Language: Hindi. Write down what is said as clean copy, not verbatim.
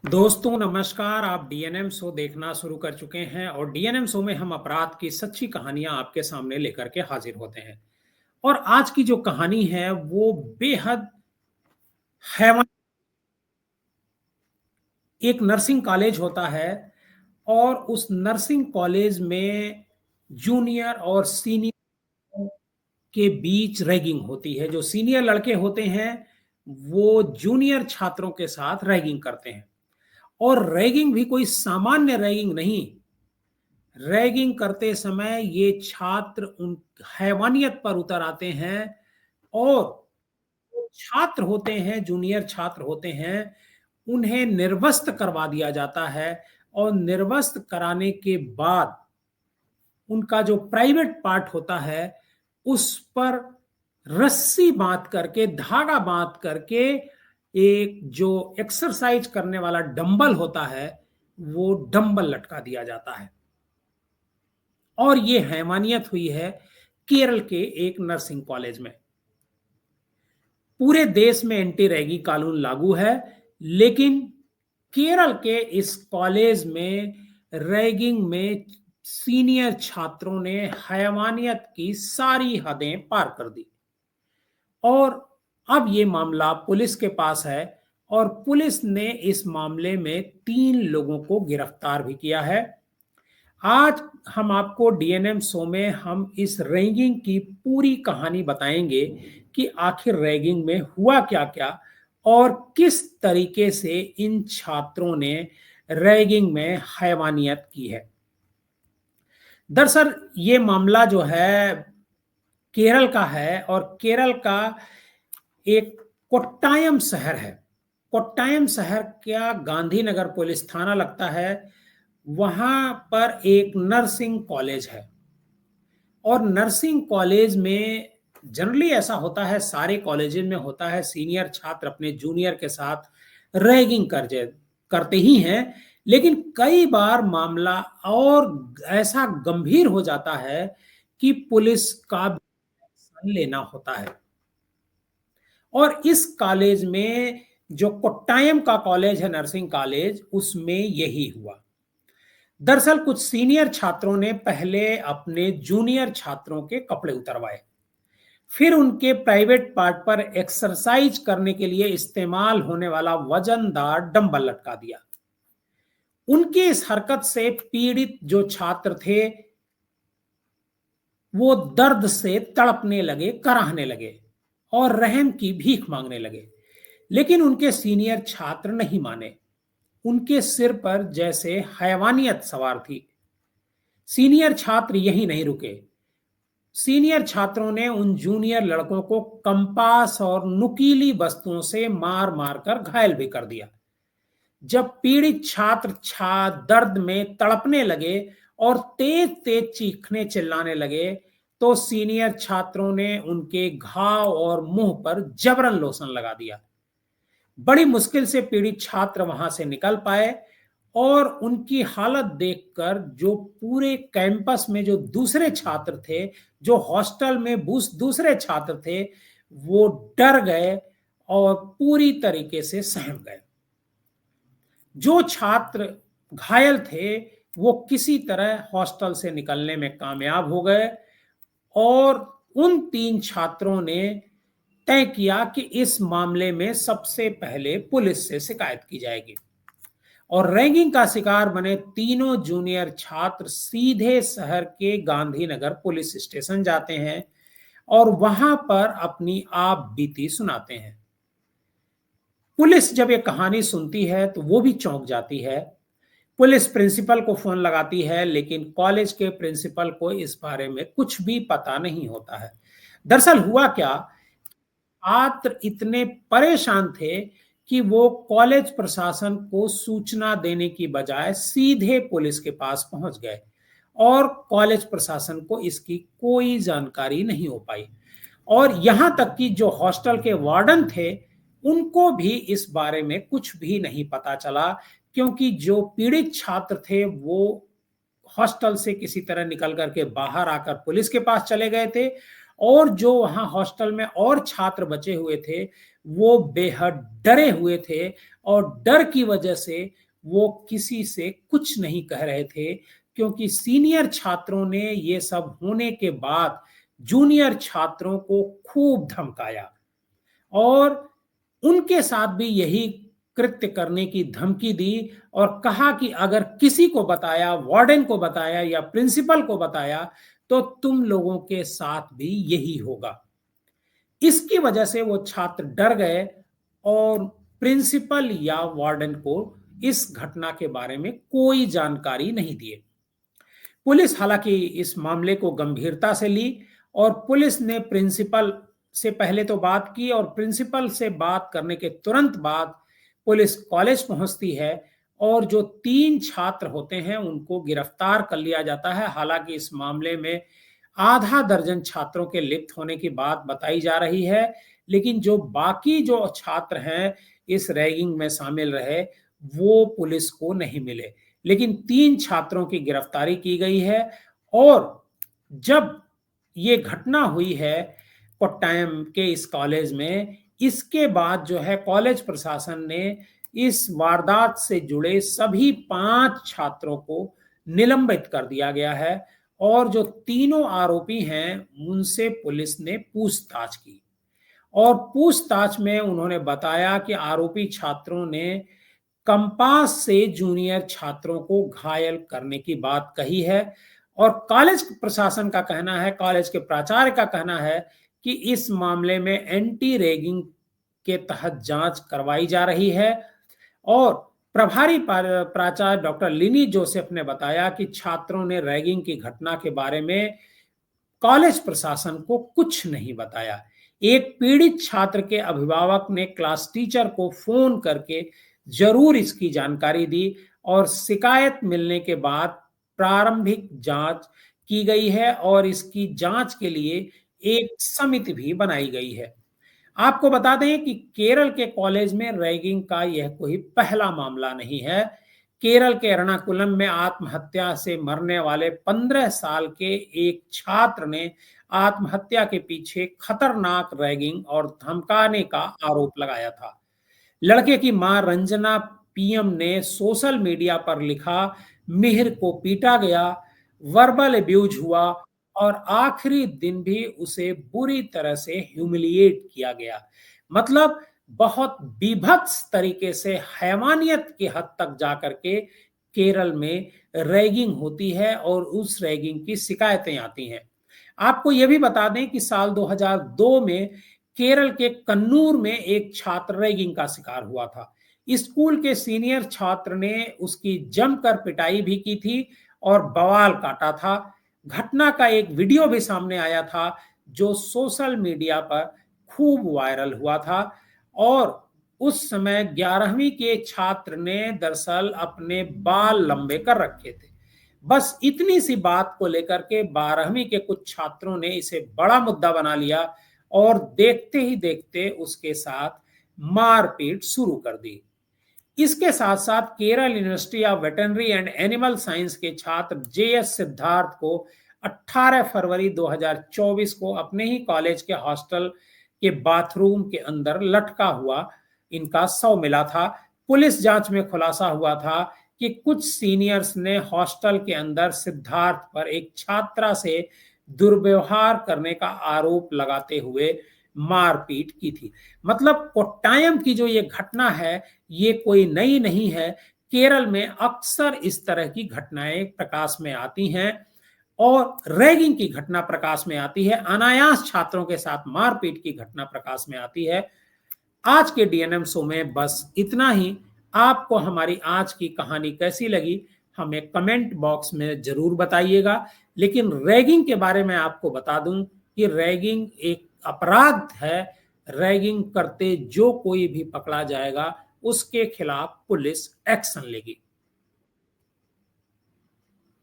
दोस्तों नमस्कार। आप डीएनएम शो देखना शुरू कर चुके हैं और डीएनएम शो में हम अपराध की सच्ची कहानियां आपके सामने लेकर के हाजिर होते हैं। और आज की जो कहानी है वो बेहद हैवान। एक नर्सिंग कॉलेज होता है और उस नर्सिंग कॉलेज में जूनियर और सीनियर के बीच रैगिंग होती है। जो सीनियर लड़के होते हैं वो जूनियर छात्रों के साथ रैगिंग करते हैं। और रैगिंग भी कोई सामान्य रैगिंग नहीं, रैगिंग करते समय ये छात्र उन हैवानियत पर उतर आते हैं। और जो छात्र होते हैं, जूनियर छात्र होते हैं, उन्हें निर्वस्त्र करवा दिया जाता है। और निर्वस्त्र कराने के बाद उनका जो प्राइवेट पार्ट होता है उस पर रस्सी बांध करके, धागा बांध करके, एक जो एक्सरसाइज करने वाला डंबल होता है वो डंबल लटका दिया जाता है। और ये हैवानियत हुई है केरल के एक नर्सिंग कॉलेज में। पूरे देश में एंटी रैगिंग कानून लागू है, लेकिन केरल के इस कॉलेज में रैगिंग में सीनियर छात्रों ने हैवानियत की सारी हदें पार कर दी। और अब ये मामला पुलिस के पास है और पुलिस ने इस मामले में 3 लोगों को गिरफ्तार भी किया है। आज हम आपको डीएनएम शो में हम इस रैगिंग की पूरी कहानी बताएंगे कि आखिर रैगिंग में हुआ क्या क्या और किस तरीके से इन छात्रों ने रैगिंग में हैवानियत की है। दरअसल ये मामला जो है केरल का है और केरल का एक कोट्टायम शहर है। कोट्टायम शहर का गांधीनगर पुलिस थाना लगता है। वहां पर एक नर्सिंग कॉलेज है और नर्सिंग कॉलेज में जनरली ऐसा होता है, सारे कॉलेज में होता है, सीनियर छात्र अपने जूनियर के साथ रैगिंग करते ही हैं। लेकिन कई बार मामला और ऐसा गंभीर हो जाता है कि पुलिस का भी एक्शन लेना होता है। और इस कॉलेज में, जो कोट्टायम का कॉलेज है नर्सिंग कॉलेज, उसमें यही हुआ। दरअसल कुछ सीनियर छात्रों ने पहले अपने जूनियर छात्रों के कपड़े उतरवाए, फिर उनके प्राइवेट पार्ट पर एक्सरसाइज करने के लिए इस्तेमाल होने वाला वजनदार डंबल लटका दिया। उनकी इस हरकत से पीड़ित जो छात्र थे वो दर्द से तड़पने लगे, कराहने लगे और रहम की भीख मांगने लगे। लेकिन उनके सीनियर छात्र नहीं माने। उनके सिर पर जैसे हैवानियत सवार थी। सीनियर छात्र यही नहीं रुके। सीनियर छात्रों ने उन जूनियर लड़कों को कंपास और नुकीली वस्तुओं से मार मार कर घायल भी कर दिया। जब पीड़ित छात्र दर्द में तड़पने लगे और तेज तेज चीखने चिल्लाने लगे तो सीनियर छात्रों ने उनके घाव और मुंह पर जबरन लोशन लगा दिया। बड़ी मुश्किल से पीड़ित छात्र वहां से निकल पाए और उनकी हालत देखकर जो पूरे कैंपस में जो दूसरे छात्र थे, जो हॉस्टल में दूसरे छात्र थे, वो डर गए और पूरी तरीके से सहम गए। जो छात्र घायल थे वो किसी तरह हॉस्टल से निकलने में कामयाब हो गए और उन 3 छात्रों ने तय किया कि इस मामले में सबसे पहले पुलिस से शिकायत की जाएगी। और रैगिंग का शिकार बने तीनों जूनियर छात्र सीधे शहर के गांधीनगर पुलिस स्टेशन जाते हैं और वहां पर अपनी आप बीती सुनाते हैं। पुलिस जब ये कहानी सुनती है तो वो भी चौंक जाती है। पुलिस प्रिंसिपल को फोन लगाती है, लेकिन कॉलेज के प्रिंसिपल को इस बारे में कुछ भी पता नहीं होता है। दरअसल हुआ क्या, छात्र इतने परेशान थे कि वो कॉलेज प्रशासन को सूचना देने की बजाय सीधे पुलिस के पास पहुंच गए और कॉलेज प्रशासन को इसकी कोई जानकारी नहीं हो पाई। और यहां तक कि जो हॉस्टल के वार्डन थे उनको भी इस बारे में कुछ भी नहीं पता चला, क्योंकि जो पीड़ित छात्र थे वो हॉस्टल से किसी तरह निकल करके बाहर आकर पुलिस के पास चले गए थे और जो वहाँ हॉस्टल में और छात्र बचे हुए थे, वो बेहद डरे हुए थे और डर की वजह से वो किसी से कुछ नहीं कह रहे थे, क्योंकि सीनियर छात्रों ने ये सब होने के बाद जूनियर छात्रों को खूब धमकाया और उनके साथ भी यही कृत्य करने की धमकी दी और कहा कि अगर किसी को बताया, वार्डन को बताया या प्रिंसिपल को बताया, तो तुम लोगों के साथ भी यही होगा। इसकी वजह से वो छात्र डर गए और प्रिंसिपल या वार्डन को इस घटना के बारे में कोई जानकारी नहीं दिए। पुलिस हालांकि इस मामले को गंभीरता से ली और पुलिस ने प्रिंसिपल से पहले तो बात की और प्रिंसिपल से बात करने के तुरंत बाद पुलिस कॉलेज पहुंचती है और जो 3 छात्र होते हैं उनको गिरफ्तार कर लिया जाता है। हालांकि इस मामले में आधा दर्जन छात्रों के लिप्त होने की बात बताई जा रही है, लेकिन जो बाकी जो छात्र हैं इस रैगिंग में शामिल रहे, वो पुलिस को नहीं मिले। लेकिन 3 छात्रों की गिरफ्तारी की गई है और जब ये घटना हुई है कोट्टायम के इस कॉलेज में, इसके बाद जो है कॉलेज प्रशासन ने इस वारदात से जुड़े सभी 5 छात्रों को निलंबित कर दिया गया है और जो तीनों आरोपी हैं उनसे पुलिस ने पूछताछ की और पूछताछ में उन्होंने बताया कि आरोपी छात्रों ने कंपास से जूनियर छात्रों को घायल करने की बात कही है और कॉलेज प्रशासन का कहना है, कॉलेज के प्राचार्य का कहना है कि इस मामले में एंटी रैगिंग के तहत जांच करवाई जा रही है और प्रभारी प्राचार्य डॉक्टर लिनी जोसेफ ने बताया कि छात्रों ने रैगिंग की घटना के बारे में कॉलेज प्रशासन को कुछ नहीं बताया। एक पीड़ित छात्र के अभिभावक ने क्लास टीचर को फोन करके जरूर इसकी जानकारी दी और शिकायत मिलने के बाद प्रारंभिक जांच की गई है और इसकी जांच के लिए एक समिति भी बनाई गई है। आपको बता दें कि केरल के कॉलेज में रैगिंग का यह कोई पहला मामला नहीं है। केरल के एर्नाकुलम में आत्महत्या से मरने वाले 15 साल के एक छात्र ने आत्महत्या के पीछे खतरनाक रैगिंग और धमकाने का आरोप लगाया था। लड़के की मां रंजना पीएम ने सोशल मीडिया पर लिखा, मिहिर को पीटा गया, वर्बल अब्यूज हुआ और आखिरी दिन भी उसे बुरी तरह से ह्यूमिलिएट किया गया। मतलब बहुत बीभत्स तरीके से हैवानियत की हद तक जाकर के केरल में रैगिंग होती है और उस रैगिंग की शिकायतें आती हैं। आपको यह भी बता दें कि साल 2002 में केरल के कन्नूर में एक छात्र रैगिंग का शिकार हुआ था। स्कूल के सीनियर छात्र ने उसकी जमकर पिटाई भी की थी और बवाल काटा था। घटना का एक वीडियो भी सामने आया था जो सोशल मीडिया पर खूब वायरल हुआ था और उस समय 11वीं के छात्र ने दरअसल अपने बाल लंबे कर रखे थे। बस इतनी सी बात को लेकर के 12वीं के कुछ छात्रों ने इसे बड़ा मुद्दा बना लिया और देखते ही देखते उसके साथ मारपीट शुरू कर दी। इसके साथ साथ Kerala university of veterinary and animal science के छात्र जेएस सिद्धार्थ को 18 फरवरी 2024 को अपने ही कॉलेज के हॉस्टल के बाथरूम के अंदर लटका हुआ इनका शव मिला था। पुलिस जांच में खुलासा हुआ था कि कुछ सीनियर्स ने हॉस्टल के अंदर सिद्धार्थ पर एक छात्रा से दुर्व्यवहार करने का आरोप लगाते हुए मारपीट की थी। मतलब कोट्टायम की जो ये घटना है ये कोई नई नहीं है। केरल में अक्सर इस तरह की घटनाएं प्रकाश में आती हैं और रैगिंग की घटना प्रकाश में आती है, अनायास छात्रों के साथ मारपीट की घटना प्रकाश में आती है। आज के डीएनएम शो में बस इतना ही। आपको हमारी आज की कहानी कैसी लगी हमें कमेंट बॉक्स में जरूर बताइएगा। लेकिन रैगिंग के बारे में आपको बता दूं कि रैगिंग एक अपराध है। रैगिंग करते जो कोई भी पकड़ा जाएगा उसके खिलाफ पुलिस एक्शन लेगी।